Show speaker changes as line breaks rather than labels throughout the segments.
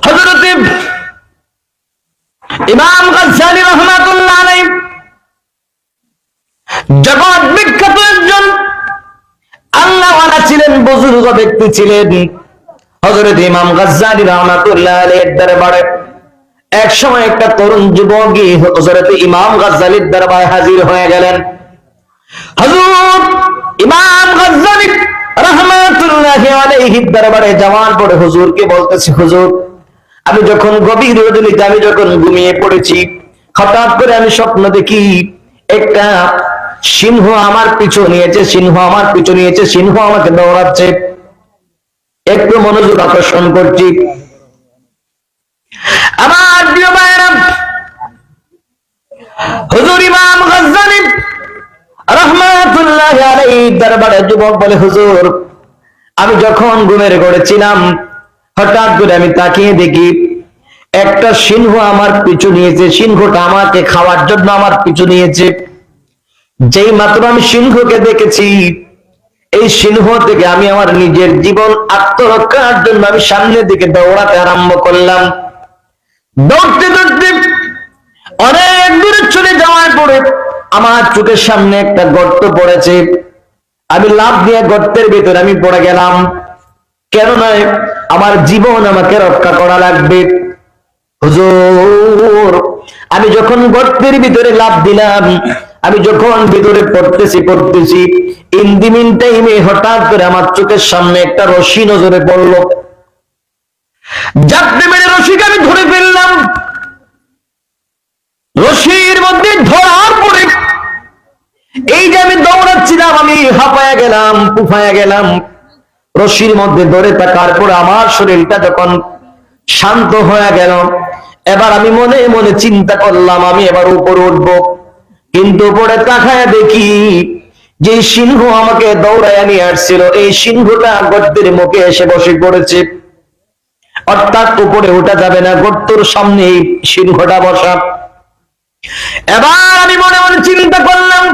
হযরত ইমাম গাজ্জালী রাহমাতুল্লাহ আলাইহি জগৎ বিখ্যাত একজন আল্লাহওয়ালা ছিলেন, বুজুর্গ ব্যক্তি ছিলেন। হযরত ইমাম গাজ্জালী রাহমাতুল্লাহ আলাইহির দরবারে এক সময় একটা তরুণ যুবক হযরত ইমাম গাজ্জালীর দরবারে হাজির হয়ে গেলেন। হুজুর ইমাম গাজ্জালী রাহমাতুল্লাহি আলাইহির দরবারে যাওয়ার পরে হুজুরকে বলতেছে, হুজুর আমি যখন গভীর রজনীতে আমি যখন ঘুমিয়ে পড়েছি, হঠাৎ করে আমি স্বপ্ন দেখি একটা সিংহ আমার পিছু নিয়েছে, সিংহ আমার পিছু নিয়েছে, সিংহ আমাকে দৌড়াচ্ছে। একটু মনোযোগ আকর্ষণ করছি আমার প্রিয় ভাইরা। হুজুর ইমাম গাজ্জালী রাহমাতুল্লাহি আলাইহির দরবারে যুবক বলে, হুজুর আমি যখন ঘুমের ঘরে ছিলাম, হঠাৎ করে আমি তাকিয়ে দেখি একটা সিংহ আমার পিছু নিয়েছে, সিংহটা আমাকে খাওয়ার জন্য আমার পিছু নিয়েছে। যেই মাত্র আমি সিংহকে দেখেছি, এই সিংহ থেকে আমি আমার নিজের জীবন আত্মরক্ষার জন্য আমি সামনের দিকে দৌড়াতে আরম্ভ করলাম। দৌড়তে দৌড়তে অনেক দূরে চলে যাওয়ার পরে আমার চোখের সামনে একটা গর্ত পড়েছে। আমি লাফ দিয়ে গর্তের ভিতরে আমি পড়ে গেলাম। কেন নয়, আমার জীবন আমাকে রক্ষা করা লাগবে। হুজুর আমি যখন গর্তের ভিতরে লাফ দিলাম, আমি যখন ভিতরে পড়তেছি ইন দি মিন টাইমে হঠাৎ করে আমার চোখের সামনে একটা রশি নজরে পড়লো। জাপটে মেরে রশিকে আমি ধরে ফেললাম। রশির মধ্যে ধরার পরে এই যে আমি দৌড়াচ্ছিলাম, আমি হাঁপায়া গেলাম, পুফায়া গেলাম। রশির মধ্যে ধরে থাকার পর আমার শরীরটা যখন শান্ত হয়ে গেল, এবার আমি মনে মনে চিন্তা করলাম আমি এবার উপরে উঠব। কিন্তু উপরে তাকায় দেখি যে সিংহ আমাকে দৌড়াইয়া নিয়ে আসছিল, এই সিংহটা গর্তের মুখে এসে বসে পড়েছে। অর্থাৎ উপরে ওঠা যাবে না, গর্তের সামনে এই সিংহটা বসা। এবার আমি মনে মনে চিন্তা করলাম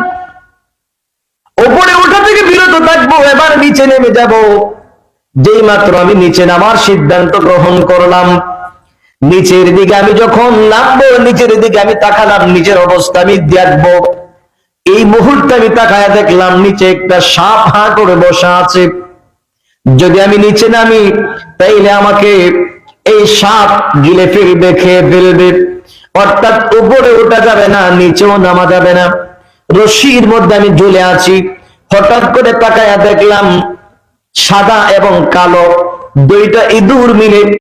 উপরে ওঠা থেকে বিরত থাকবো, এবার নিচে নেমে যাব। যেই মাত্র আমি নিচে নামার সিদ্ধান্ত গ্রহণ করলাম, নিচের দিকে আমি যখন নামবো, নিচের দিকে আমি তাকালাম, নিচের অবস্থা আমি দেখবো। এই মুহূর্তে আমি তাকায় দেখলাম নিচে একটা সাপ হাঁ করে বসা আছে। যদি আমি নিচে নামি তাইলে আমাকে এই সাপ গিলে ফেলবে, খেয়ে ফেলবে। অর্থাৎ উপরে ওঠা যাবে না, নিচেও নামা যাবে না। রশির মধ্যে আমি ঝুলে আছি। হঠাৎ করে তাকায়া দেখলাম সাদা এবং কালো দুইটা ইঁদুর মিলে